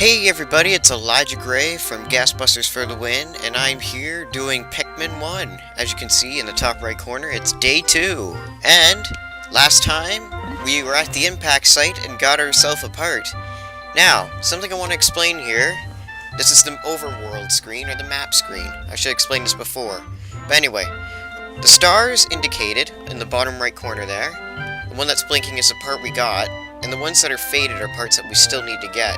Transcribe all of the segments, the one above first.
Hey everybody, it's Elijah Gray from Gasbusters for the Win, and I'm here doing Pikmin 1. As you can see in the top right corner, it's day 2. And last time, we were at the impact site and got ourselves a part. Now, something I want to explain here. This is the overworld screen, or the map screen. I should explain this before. But anyway, the stars indicated in the bottom right corner there. The one that's blinking is the part we got, and the ones that are faded are parts that we still need to get.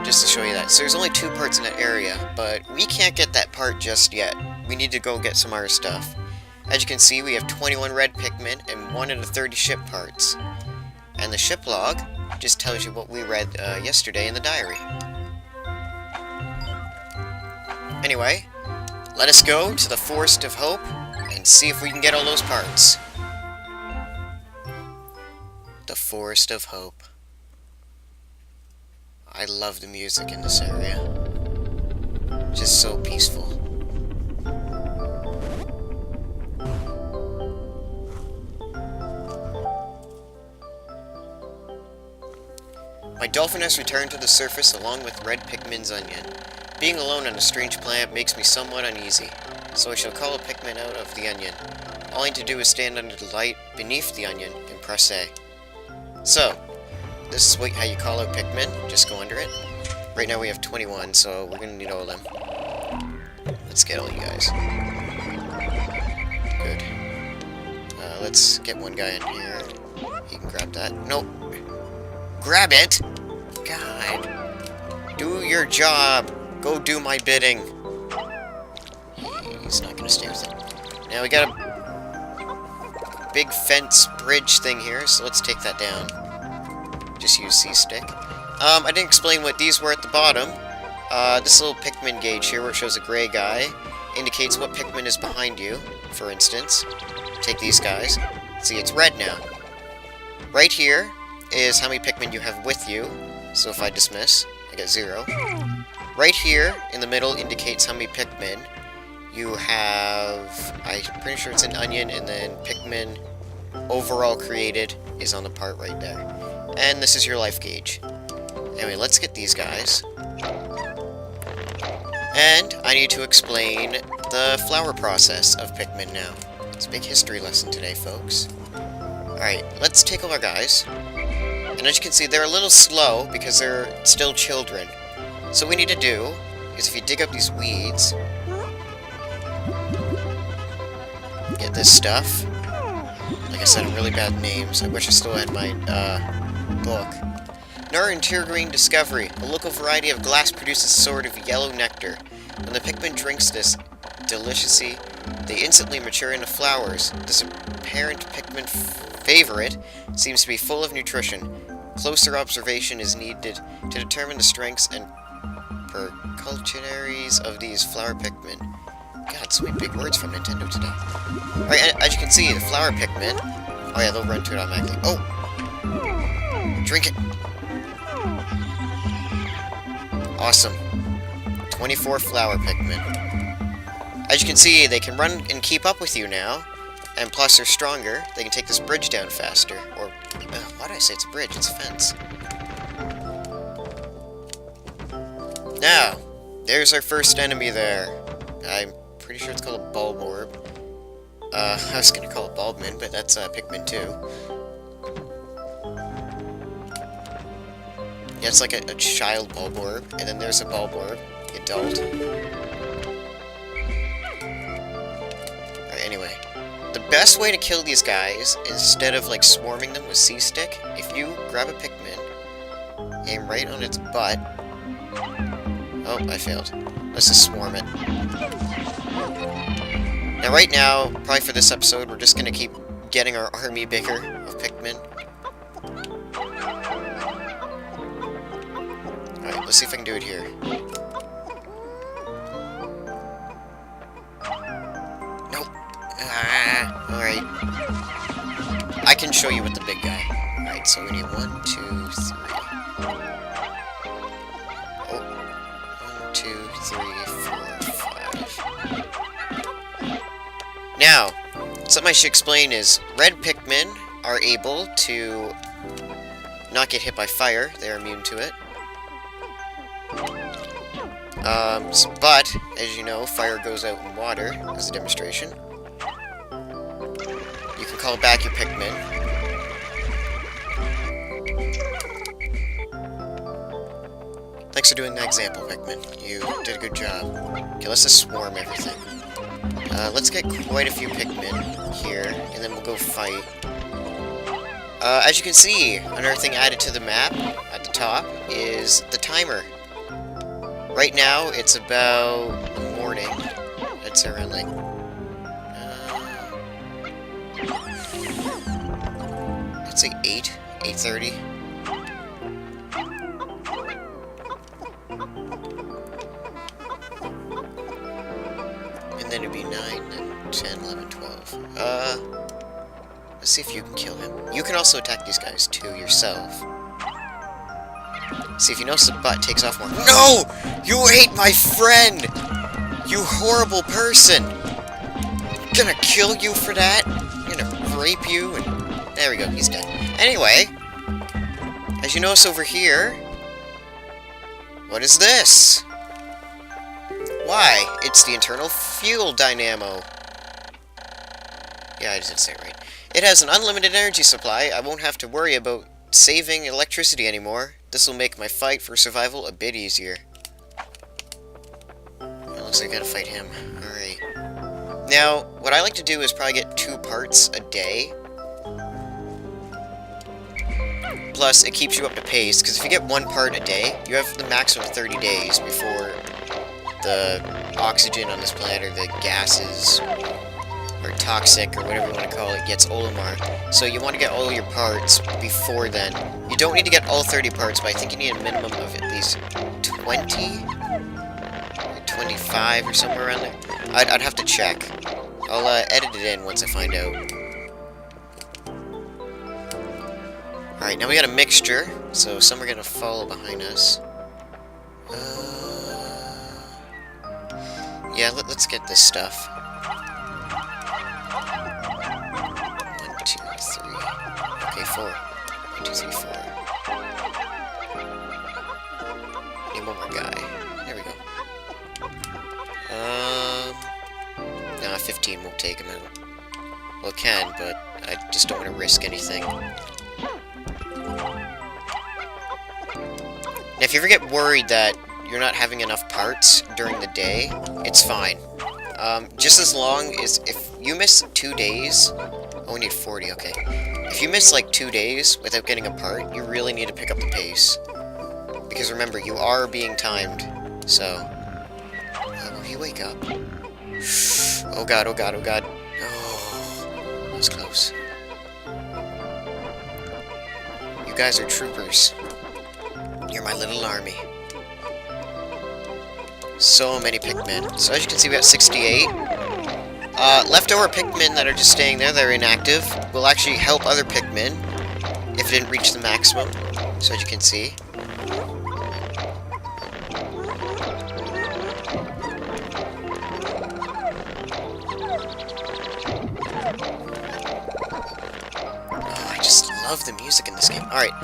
Just to show you that. So there's only 2 parts in that area, but we can't get that part just yet. We need to go get some other stuff. As you can see, we have 21 red Pikmin and 1 of the 30 ship parts. And the ship log just tells you what we read yesterday in the diary. Anyway, let us go to the Forest of Hope and see if we can get all those parts. The Forest of Hope. I love the music in this area. Just so peaceful. My dolphin has returned to the surface along with red Pikmin's onion. Being alone on a strange planet makes me somewhat uneasy, so I shall call a Pikmin out of the onion. All I need to do is stand under the light beneath the onion and press A. So, this is how you call out Pikmin. Just go under it. Right now we have 21, so we're gonna need all of them. Let's get all you guys. Good. Let's get one guy in here. He can grab that. Nope. Grab it! God. Do your job. Go do my bidding. He's not gonna stay with it. Now we got a big fence bridge thing here, so let's take that down. Just use C-stick. I didn't explain what these were at the bottom. This little Pikmin gauge here, where it shows a gray guy, indicates what Pikmin is behind you, for instance. Take these guys. See, it's red now. Right here is how many Pikmin you have with you. So if I dismiss, I get 0. Right here, in the middle, indicates how many Pikmin you have. I'm pretty sure it's an onion, and then Pikmin overall created is on the part right there. And this is your life gauge. Anyway, let's get these guys. And I need to explain the flower process of Pikmin now. It's a big history lesson today, folks. Alright, let's take all our guys. And as you can see, they're a little slow because they're still children. So what we need to do is if you dig up these weeds, get this stuff. Like I said, I'm really bad at names. I wish I still had my, book. Another intriguing discovery. A local variety of glass produces a sort of yellow nectar. When the Pikmin drinks this delicacy, they instantly mature into flowers. This apparent Pikmin favorite seems to be full of nutrition. Closer observation is needed to determine the strengths and peculiarities of these flower Pikmin. God, so many big words from Nintendo today. Alright, as you can see, the flower Pikmin... Oh yeah, they'll run to it automatically. Oh! Drink it! Awesome. 24 flower Pikmin. As you can see, they can run and keep up with you now. And plus, they're stronger. They can take this bridge down faster. Or, why did I say it's a bridge? It's a fence. Now, there's our first enemy there. I'm pretty sure it's called a bulb orb. I was gonna call it Bulbmin, but that's Pikmin 2. Yeah, it's like a child bulb orb, and then there's a bulb orb, adult. Alright, anyway. The best way to kill these guys, instead of like swarming them with C-stick, if you grab a Pikmin, aim right on its butt. Oh, I failed. Let's just swarm it. Now right now, probably for this episode, we're just gonna keep getting our army bigger of Pikmin. Alright, let's see if I can do it here. Nope. Alright. I can show you with the big guy. Alright, so we need 1, 2, 3. Oh. 1, 2, 3, 4, 5. Now, something I should explain is, red Pikmin are able to not get hit by fire. They're immune to it. But, as you know, fire goes out in water, as a demonstration. You can call back your Pikmin. Thanks for doing that example, Pikmin. You did a good job. Okay, let's just swarm everything. Let's get quite a few Pikmin here, and then we'll go fight. As you can see, another thing added to the map at the top is the timer. Right now, it's about the morning. It's around like... it's like 8:30. And then it'd be 9, then 10, 11, 12. Let's see if you can kill him. You can also attack these guys, too, yourself. See, if you notice the butt takes off more. No! You ate my friend! You horrible person! I'm gonna kill you for that. I'm gonna rape you, and... there we go, he's dead. Anyway, as you notice over here... what is this? Why? It's the internal fuel dynamo. Yeah, I did say it right. It has an unlimited energy supply. I won't have to worry about saving electricity anymore. This will make my fight for survival a bit easier. Well, looks like I gotta fight him. Alright. Now, what I like to do is probably get 2 parts a day. Plus, it keeps you up to pace, because if you get 1 part a day, you have the maximum of 30 days before the oxygen on this planet, or the gases, or toxic, or whatever you want to call it, gets Olimar. So you want to get all your parts before then. You don't need to get all 30 parts, but I think you need a minimum of at least 20? Or 25, or somewhere around there. I'd have to check. I'll edit it in once I find out. Alright, now we got a mixture, so some are going to follow behind us. Yeah, let's get this stuff. 1, 2, 3. Okay, 4. 1, 2, 3, 4. Need one more guy. There we go. Nah, 15 won't take him out. Well, it can, but I just don't want to risk anything. Now, if you ever get worried that you're not having enough parts during the day, it's fine. Just as long as, if you miss 2 days... oh, we need 40, okay. If you miss, like, 2 days without getting a part, you really need to pick up the pace. Because remember, you are being timed, so... will he wake up? Oh god, oh god, oh god. Oh, that was close. You guys are troopers. You're my little army. So many Pikmin. So as you can see, we got 68. Leftover Pikmin that are just staying there, they're inactive, will actually help other Pikmin if it didn't reach the maximum. So as you can see. Oh, I just love the music in this game. Alright,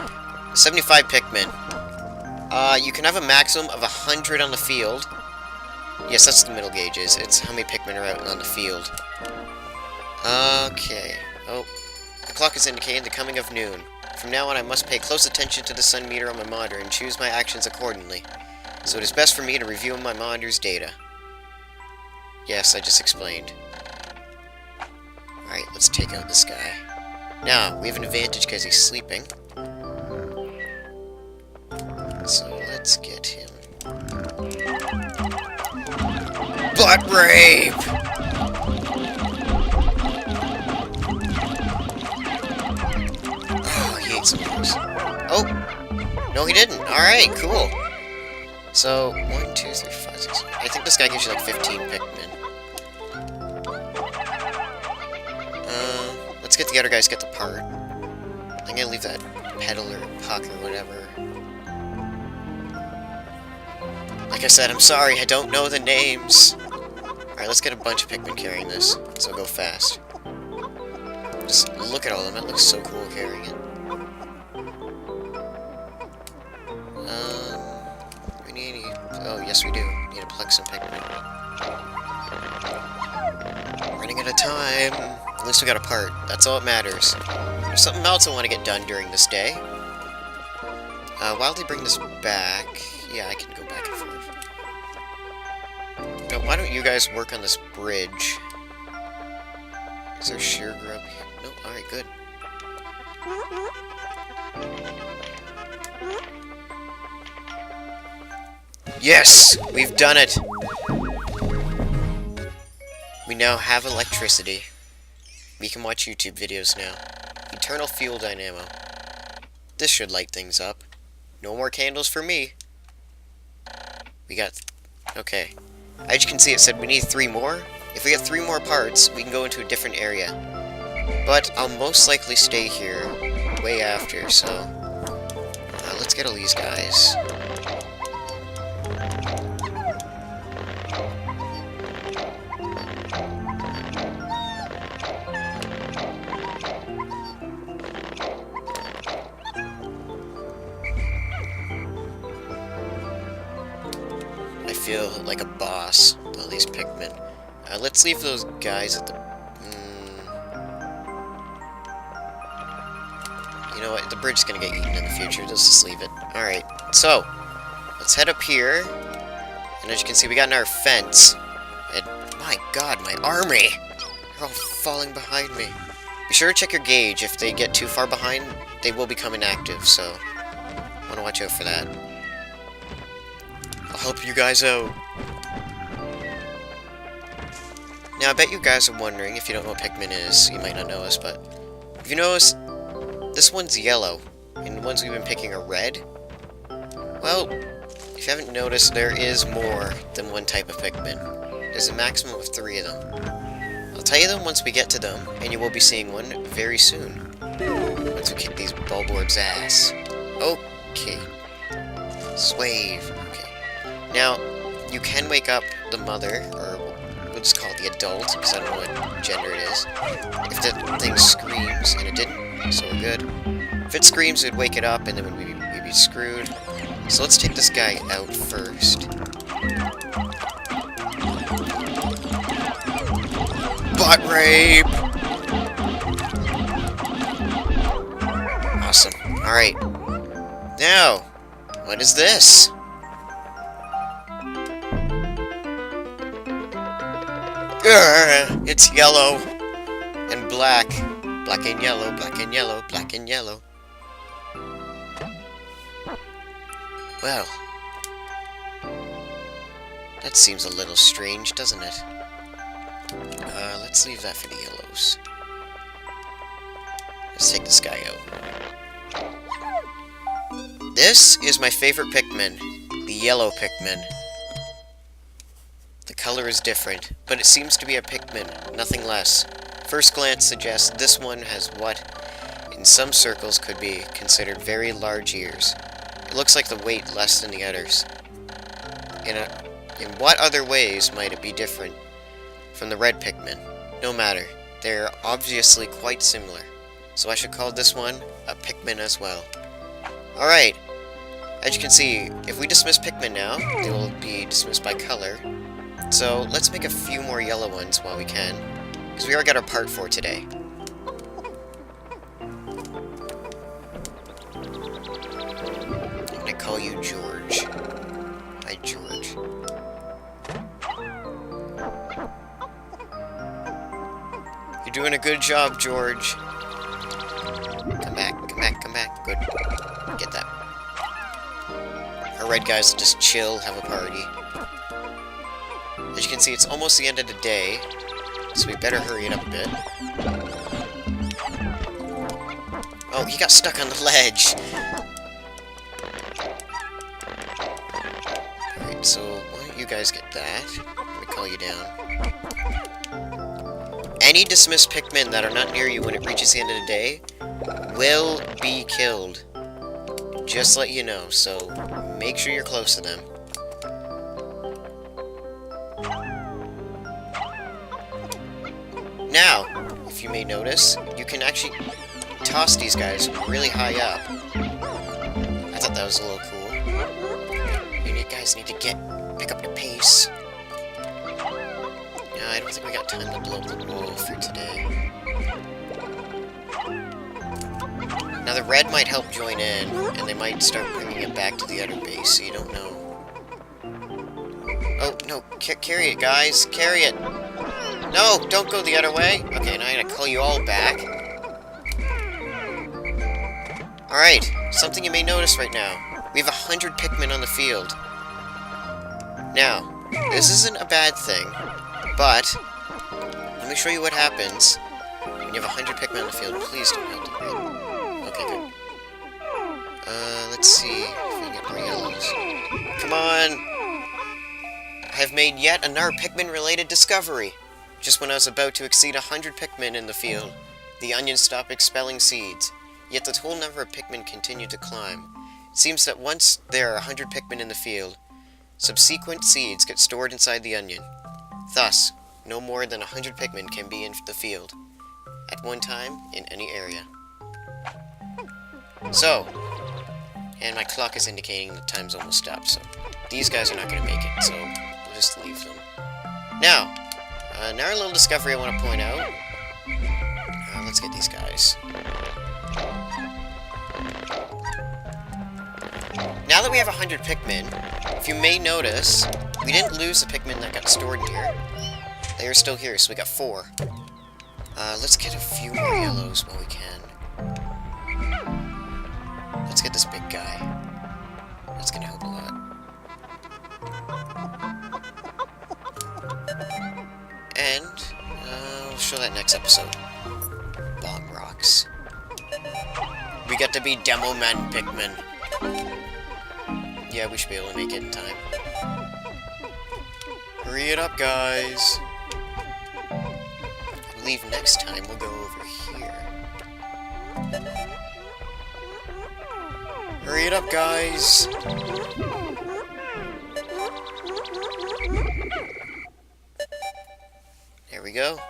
75 Pikmin. You can have a maximum of 100 on the field. Yes, that's the middle gauges. It's how many Pikmin are out on the field. Okay. Oh, the clock is indicating the coming of noon. From now on, I must pay close attention to the sun meter on my monitor and choose my actions accordingly. So it is best for me to review my monitor's data. Yes, I just explained. Alright, let's take out this guy. Now, we have an advantage because he's sleeping. So let's get him. Butt rape! Oh, he ate some of those. Oh! No, he didn't. Alright, cool. So, 1, 2, 3, 5, 6. I think this guy gives you like 15 Pikmin. Let's get the other guys, get the part. I'm gonna leave that pedal or puck or whatever. Like I said, I'm sorry, I don't know the names. Alright, let's get a bunch of Pikmin carrying this, so go fast. Just look at all of them, it looks so cool carrying it. We need any... oh, yes we do. Need to plug some Pikmin. Running out of time. At least we got a part. That's all that matters. There's something else I want to get done during this day. While they bring this back... Yeah, I can go back and forth. Now, why don't you guys work on this bridge? Is there sheer grub here? No? Alright, good. Yes! We've done it! We now have electricity. We can watch YouTube videos now. Eternal fuel dynamo. This should light things up. No more candles for me. We got... Okay. As you can see, it said we need 3 more. If we get 3 more parts, we can go into a different area. But I'll most likely stay here way after, so... let's get all these guys. I feel like a boss with all these Pikmin. Let's leave those guys at the... You know what? The bridge is going to get eaten in the future. Let's just leave it. Alright, so, let's head up here. And as you can see, we got our fence. And, my god, my army! They're all falling behind me. Be sure to check your gauge. If they get too far behind, they will become inactive, so... I want to watch out for that. I'll help you guys out. Now, I bet you guys are wondering, if you don't know what Pikmin is, you might not know us, but... If you notice, this one's yellow, and the ones we've been picking are red. Well, if you haven't noticed, there is more than one type of Pikmin. There's a maximum of 3 of them. I'll tell you them once we get to them, and you will be seeing one very soon. Once we kick these Bulbor's ass. Okay. Swave. Okay. Now, you can wake up the mother, or we'll just call it the adult, because I don't know what gender it is. If the thing screams, and it didn't, so we're good. If it screams, it'd wake it up, and then we'd be screwed. So let's take this guy out first. Butt rape! Awesome. Alright. Now, what is this? It's yellow and black. Black and yellow, black and yellow, black and yellow. Well, that seems a little strange, doesn't it? Let's leave that for the yellows. Let's take this guy out. This is my favorite Pikmin, the yellow Pikmin. The color is different, but it seems to be a Pikmin, nothing less. First glance suggests this one has what, in some circles, could be considered very large ears. It looks like the weight less than the others. In what other ways might it be different from the red Pikmin? No matter, they're obviously quite similar, so I should call this one a Pikmin as well. Alright, as you can see, if we dismiss Pikmin now, they will be dismissed by color. So let's make a few more yellow ones while we can, because we already got our part for today. I'm gonna call you George. Hi, George. You're doing a good job, George. Come back, come back, come back. Good. Get that. Our red guys will just chill, have a party. As you can see, it's almost the end of the day, so we better hurry it up a bit. Oh, he got stuck on the ledge! Alright, so why don't you guys get that? Let me call you down. Any dismissed Pikmin that are not near you when it reaches the end of the day will be killed. Just let you know, so make sure you're close to them. Now, if you may notice, you can actually toss these guys really high up. I thought that was a little cool. You guys need to pick up the pace. No, I don't think we got time to blow up the wall for today. Now the red might help join in, and they might start bringing it back to the other base, so you don't know. Oh, no, carry it, guys, carry it! No, don't go the other way! Okay, now I gotta call you all back. Alright, something you may notice right now. We have 100 Pikmin on the field. Now, this isn't a bad thing, but let me show you what happens when you have 100 Pikmin on the field. Please don't melt the red. Okay, good. Let's see if we can get more yellows. Come on! I have made yet another Pikmin-related discovery. Just when I was about to exceed 100 Pikmin in the field, the onions stopped expelling seeds. Yet the total number of Pikmin continued to climb. It seems that once there are 100 Pikmin in the field, subsequent seeds get stored inside the onion. Thus, no more than 100 Pikmin can be in the field at one time in any area. So, and my clock is indicating the time's almost up, so these guys are not going to make it, so we'll just leave them. Now, another little discovery I want to point out. Let's get these guys. Now that we have 100 Pikmin, if you may notice, we didn't lose the Pikmin that got stored here. They are still here, so we got 4. Let's get a few more yellows while we can. Let's get this big guy. That's gonna help a lot. And, we'll show that next episode. Bomb rocks. We got to be Demo Man Pikmin. Yeah, we should be able to make it in time. Hurry it up, guys! I believe next time we'll go over here. Hurry it up, guys! There we go.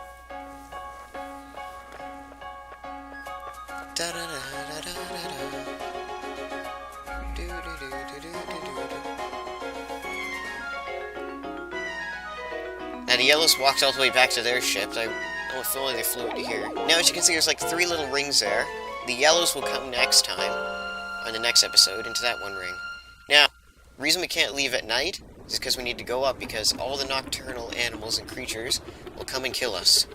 Now the yellows walked all the way back to their ship. I don't feel like they flew into here. Now as you can see, there's like 3 little rings there. The yellows will come next time, on the next episode, into that one ring. Now, the reason we can't leave at night is because we need to go up, because all the nocturnal animals and creatures will come and kill us.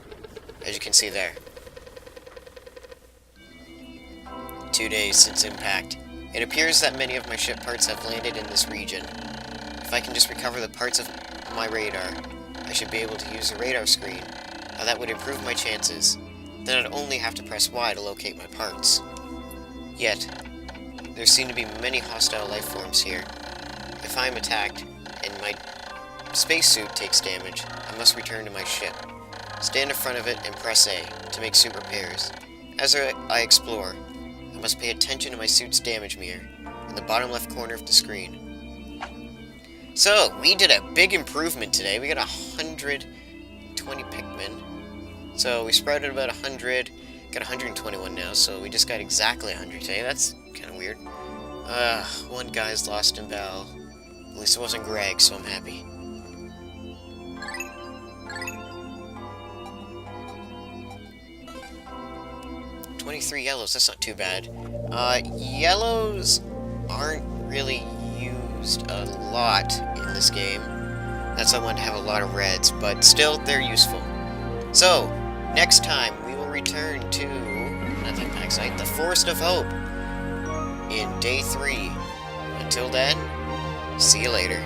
As you can see there. 2 days since impact. It appears that many of my ship parts have landed in this region. If I can just recover the parts of my radar, I should be able to use the radar screen. Now that would improve my chances. Then I'd only have to press Y to locate my parts. Yet, there seem to be many hostile life forms here. If I am attacked, and my spacesuit takes damage, I must return to my ship. Stand in front of it and press A to make suit repairs. As I explore, I must pay attention to my suit's damage meter in the bottom left corner of the screen. So, we did a big improvement today. We got 120 Pikmin. So, we sprouted about 100, got 121 now, so we just got exactly 100 today. That's kind of weird. One guy's lost in battle. At least it wasn't Greg, so I'm happy. $23 yellows, that's not too bad. Yellows aren't really used a lot in this game. That's why I wanted to have a lot of reds, but still, they're useful. So, next time, we will return to, not the impact site, the Forest of Hope in Day 3. Until then, see you later.